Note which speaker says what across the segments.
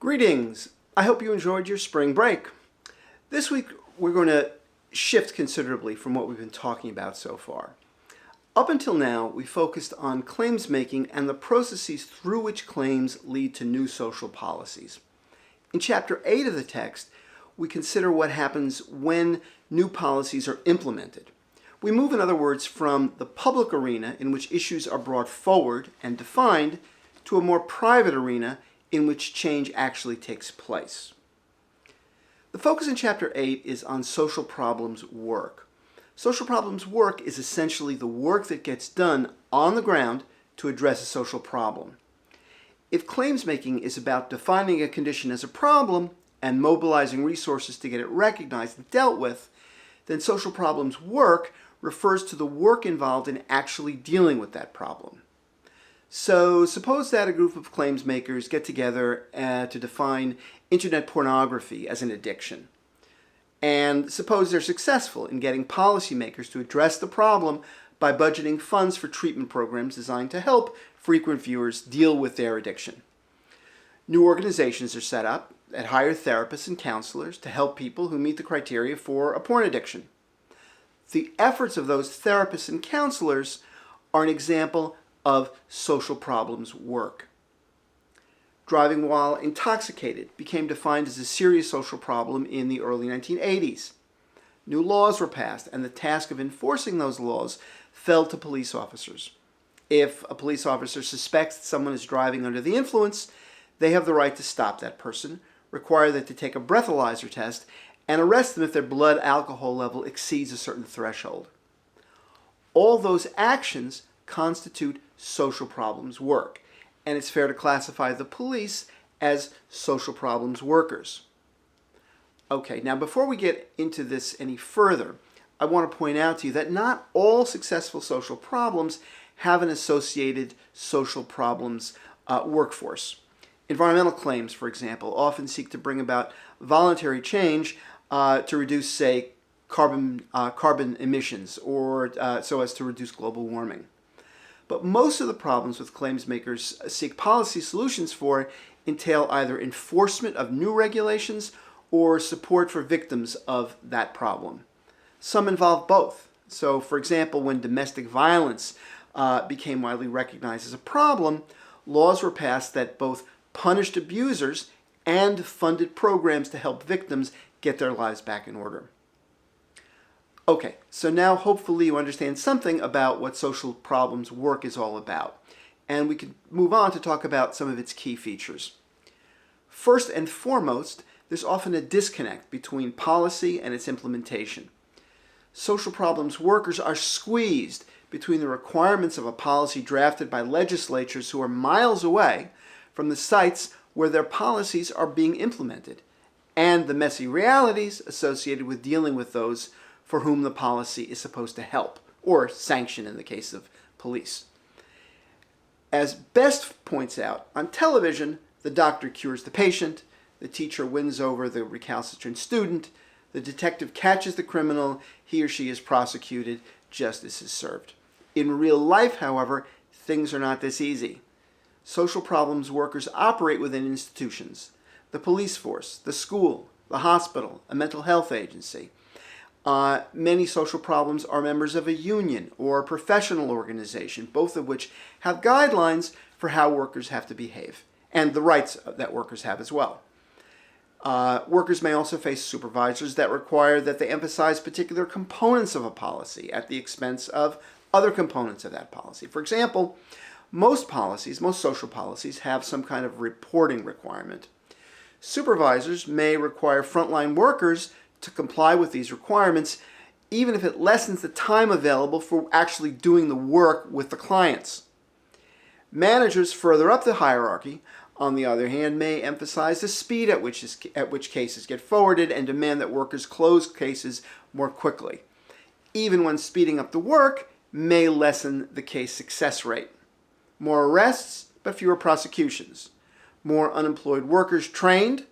Speaker 1: Greetings! I hope you enjoyed your spring break. This week we're going to shift considerably from what we've been talking about so far. Up until now, we focused on claims making and the processes through which claims lead to new social policies. In Chapter 8 of the text, we consider what happens when new policies are implemented. We move, in other words, from the public arena in which issues are brought forward and defined to a more private arena in which change actually takes place. The focus in Chapter 8 is on social problems work. Social problems work is essentially the work that gets done on the ground to address a social problem. If claims making is about defining a condition as a problem and mobilizing resources to get it recognized and dealt with, then social problems work refers to the work involved in actually dealing with that problem. So suppose that a group of claims makers get together to define internet pornography as an addiction. And suppose they're successful in getting policymakers to address the problem by budgeting funds for treatment programs designed to help frequent viewers deal with their addiction. New organizations are set up that hire therapists and counselors to help people who meet the criteria for a porn addiction. The efforts of those therapists and counselors are an example of social problems work. Driving while intoxicated became defined as a serious social problem in the early 1980s. New laws were passed, and the task of enforcing those laws fell to police officers. If a police officer suspects that someone is driving under the influence, they have the right to stop that person, require them to take a breathalyzer test, and arrest them if their blood alcohol level exceeds a certain threshold. All those actions constitute social problems work, and it's fair to classify the police as social problems workers. Okay, now before we get into this any further, I want to point out to you that not all successful social problems have an associated social problems workforce. Environmental claims, for example, often seek to bring about voluntary change to reduce, say, carbon emissions or so as to reduce global warming. But most of the problems with claims makers seek policy solutions for entail either enforcement of new regulations or support for victims of that problem. Some involve both. So, for example, when domestic violence became widely recognized as a problem, laws were passed that both punished abusers and funded programs to help victims get their lives back in order. Okay, so now hopefully you understand something about what social problems work is all about, and we can move on to talk about some of its key features. First and foremost, there's often a disconnect between policy and its implementation. Social problems workers are squeezed between the requirements of a policy drafted by legislatures who are miles away from the sites where their policies are being implemented, and the messy realities associated with dealing with those for whom the policy is supposed to help, or sanction in the case of police. As Best points out, on television, the doctor cures the patient, the teacher wins over the recalcitrant student, the detective catches the criminal, he or she is prosecuted, justice is served. In real life, however, things are not this easy. Social problems workers operate within institutions: the police force, the school, the hospital, a mental health agency. Many social problems are members of a union or a professional organization, both of which have guidelines for how workers have to behave, and the rights that workers have as well. Workers may also face supervisors that require that they emphasize particular components of a policy at the expense of other components of that policy. For example, most social policies have some kind of reporting requirement. Supervisors may require frontline workers to comply with these requirements, even if it lessens the time available for actually doing the work with the clients. Managers further up the hierarchy, on the other hand, may emphasize the speed at which cases get forwarded and demand that workers close cases more quickly, even when speeding up the work may lessen the case success rate. More arrests, but fewer prosecutions. More unemployed workers trained,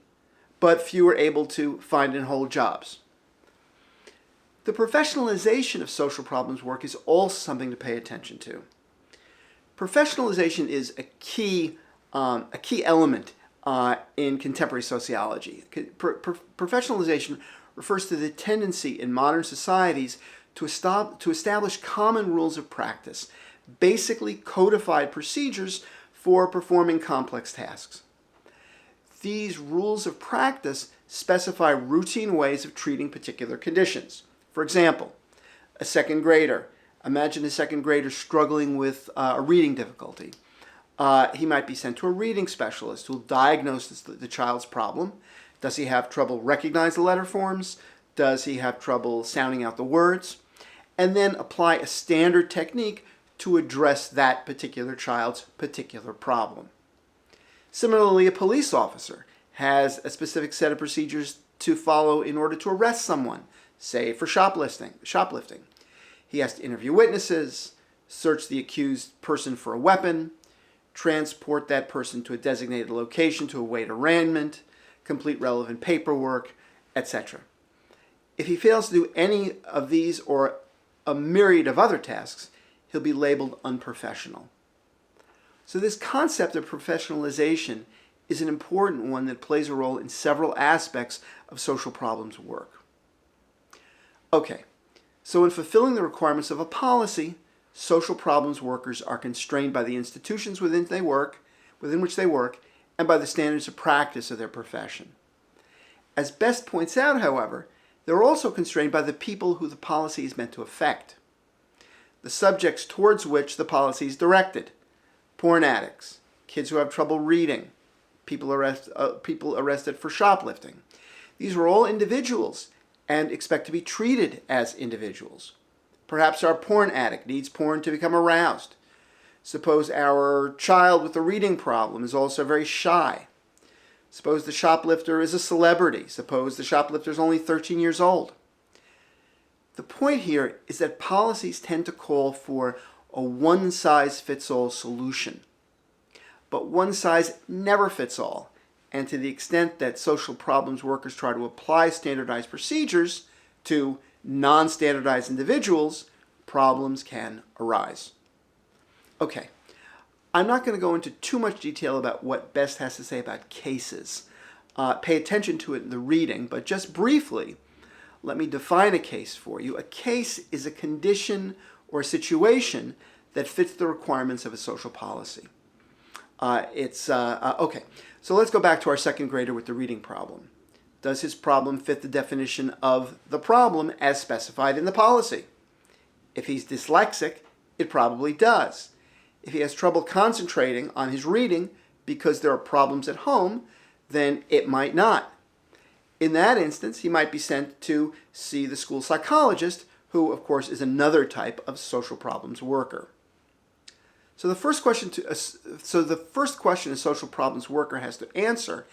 Speaker 1: but fewer able to find and hold jobs. The professionalization of social problems work is also something to pay attention to. Professionalization is a key element in contemporary sociology. Professionalization refers to the tendency in modern societies to establish common rules of practice, basically codified procedures for performing complex tasks. These rules of practice specify routine ways of treating particular conditions. For example, a second grader. Imagine a second grader struggling with a reading difficulty. He might be sent to a reading specialist who will diagnose the child's problem. Does he have trouble recognizing the letter forms? Does he have trouble sounding out the words? And then apply a standard technique to address that particular child's particular problem. Similarly, a police officer has a specific set of procedures to follow in order to arrest someone, say for shoplifting. He has to interview witnesses, search the accused person for a weapon, transport that person to a designated location to await arraignment, complete relevant paperwork, etc. If he fails to do any of these or a myriad of other tasks, he'll be labeled unprofessional. So this concept of professionalization is an important one that plays a role in several aspects of social problems work. Okay, so in fulfilling the requirements of a policy, social problems workers are constrained by the institutions within which they work, and by the standards of practice of their profession. As Best points out, however, they're also constrained by the people who the policy is meant to affect. The subjects towards which the policy is directed: porn addicts, kids who have trouble reading, people arrested for shoplifting. These are all individuals and expect to be treated as individuals. Perhaps our porn addict needs porn to become aroused. Suppose our child with a reading problem is also very shy. Suppose the shoplifter is a celebrity. Suppose the shoplifter is only 13 years old. The point here is that policies tend to call for a one-size-fits-all solution. But one size never fits all. And to the extent that social problems workers try to apply standardized procedures to non-standardized individuals, problems can arise. Okay, I'm not going to go into too much detail about what Best has to say about cases. Pay attention to it in the reading, but just briefly, let me define a case for you. A case is a condition or a situation that fits the requirements of a social policy. Okay, so let's go back to our second grader with the reading problem. Does his problem fit the definition of the problem as specified in the policy? If he's dyslexic, it probably does. If he has trouble concentrating on his reading because there are problems at home, then it might not. In that instance, he might be sent to see the school psychologist, who, of course, is another type of social problems worker. So the first question a social problems worker has to answer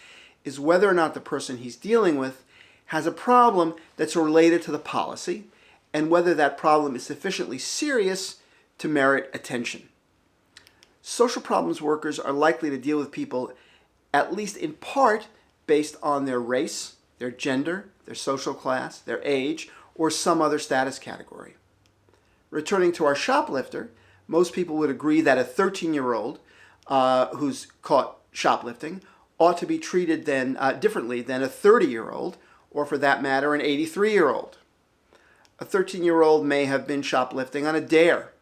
Speaker 1: is whether or not the person he's dealing with has a problem that's related to the policy, and whether that problem is sufficiently serious to merit attention. Social problems workers are likely to deal with people, at least in part, based on their race, their gender, their social class, their age, or some other status category. Returning to our shoplifter, most people would agree that a 13-year-old who's caught shoplifting ought to be treated differently than a 30-year-old, or for that matter, an 83-year-old. A 13-year-old may have been shoplifting on a dare.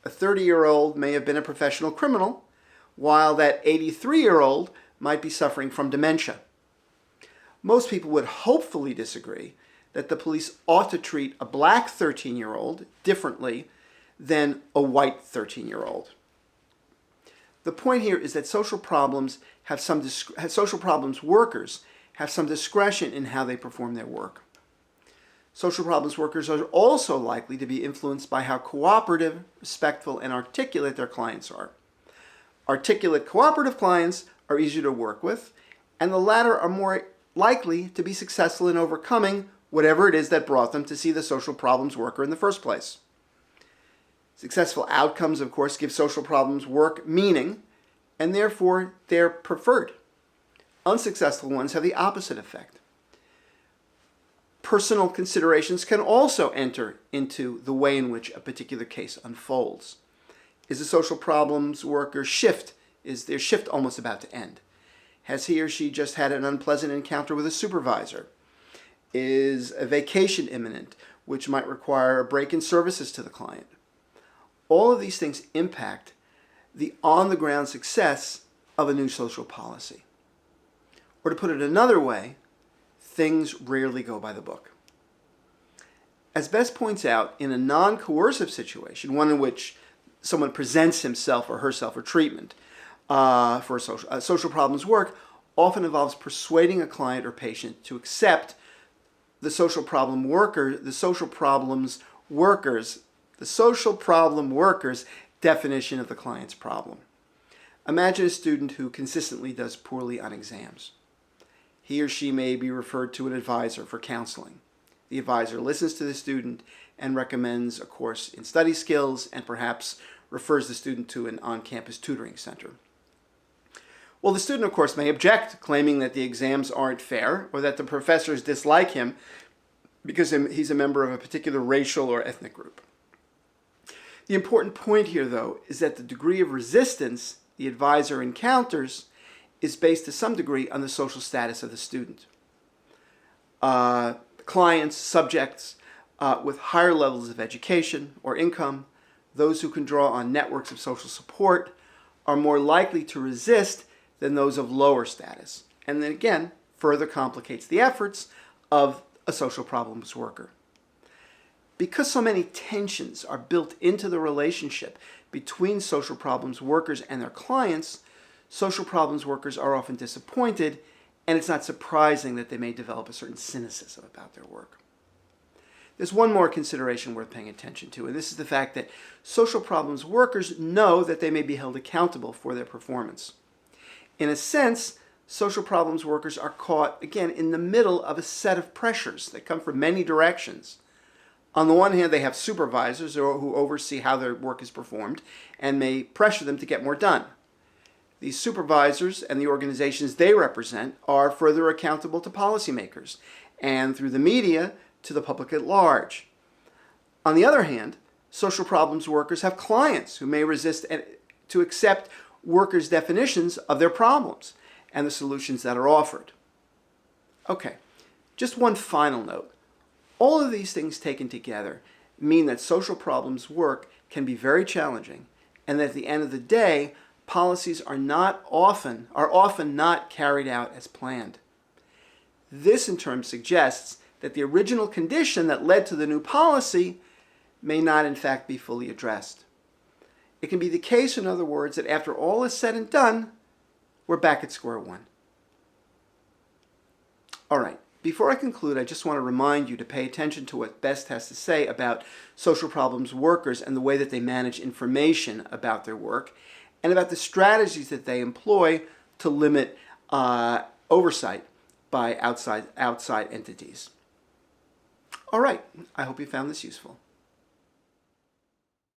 Speaker 1: A 30-year-old may have been a professional criminal, while that 83-year-old might be suffering from dementia. Most people would hopefully disagree that the police ought to treat a black 13-year-old differently than a white 13-year-old. The point here is that social problems workers have some discretion in how they perform their work. Social problems workers are also likely to be influenced by how cooperative, respectful, and articulate their clients are. Articulate, cooperative clients are easier to work with, and the latter are more likely to be successful in overcoming whatever it is that brought them to see the social problems worker in the first place. Successful outcomes, of course, give social problems work meaning, and therefore they're preferred. Unsuccessful ones have the opposite effect. Personal considerations can also enter into the way in which a particular case unfolds. Is the social problems worker's shift almost about to end? Has he or she just had an unpleasant encounter with a supervisor? Is a vacation imminent, which might require a break in services to the client? All of these things impact the on-the-ground success of a new social policy. Or to put it another way, things rarely go by the book. As Bess points out, in a non-coercive situation, one in which someone presents himself or herself for treatment for social problems work, often involves persuading a client or patient to accept the social problem worker's definition of the client's problem. Imagine a student who consistently does poorly on exams. He or she may be referred to an advisor for counseling. The advisor listens to the student and recommends a course in study skills and perhaps refers the student to an on-campus tutoring center. Well, the student, of course, may object, claiming that the exams aren't fair or that the professors dislike him because he's a member of a particular racial or ethnic group. The important point here, though, is that the degree of resistance the advisor encounters is based to some degree on the social status of the student. Clients, subjects with higher levels of education or income, those who can draw on networks of social support, are more likely to resist than those of lower status. And then again, further complicates the efforts of a social problems worker. Because so many tensions are built into the relationship between social problems workers and their clients, social problems workers are often disappointed, and it's not surprising that they may develop a certain cynicism about their work. There's one more consideration worth paying attention to, and this is the fact that social problems workers know that they may be held accountable for their performance. In a sense, social problems workers are caught, again, in the middle of a set of pressures that come from many directions. On the one hand, they have supervisors who oversee how their work is performed and may pressure them to get more done. These supervisors and the organizations they represent are further accountable to policymakers and through the media to the public at large. On the other hand, social problems workers have clients who may resist to accept workers' definitions of their problems and the solutions that are offered. Okay, just one final note. All of these things taken together mean that social problems work can be very challenging, and that at the end of the day, policies are often not carried out as planned. This in turn suggests that the original condition that led to the new policy may not in fact be fully addressed. It can be the case, in other words, that after all is said and done, we're back at square one. All right. Before I conclude, I just want to remind you to pay attention to what Bess has to say about social problems workers and the way that they manage information about their work, and about the strategies that they employ to limit oversight by outside entities. All right, I hope you found this useful.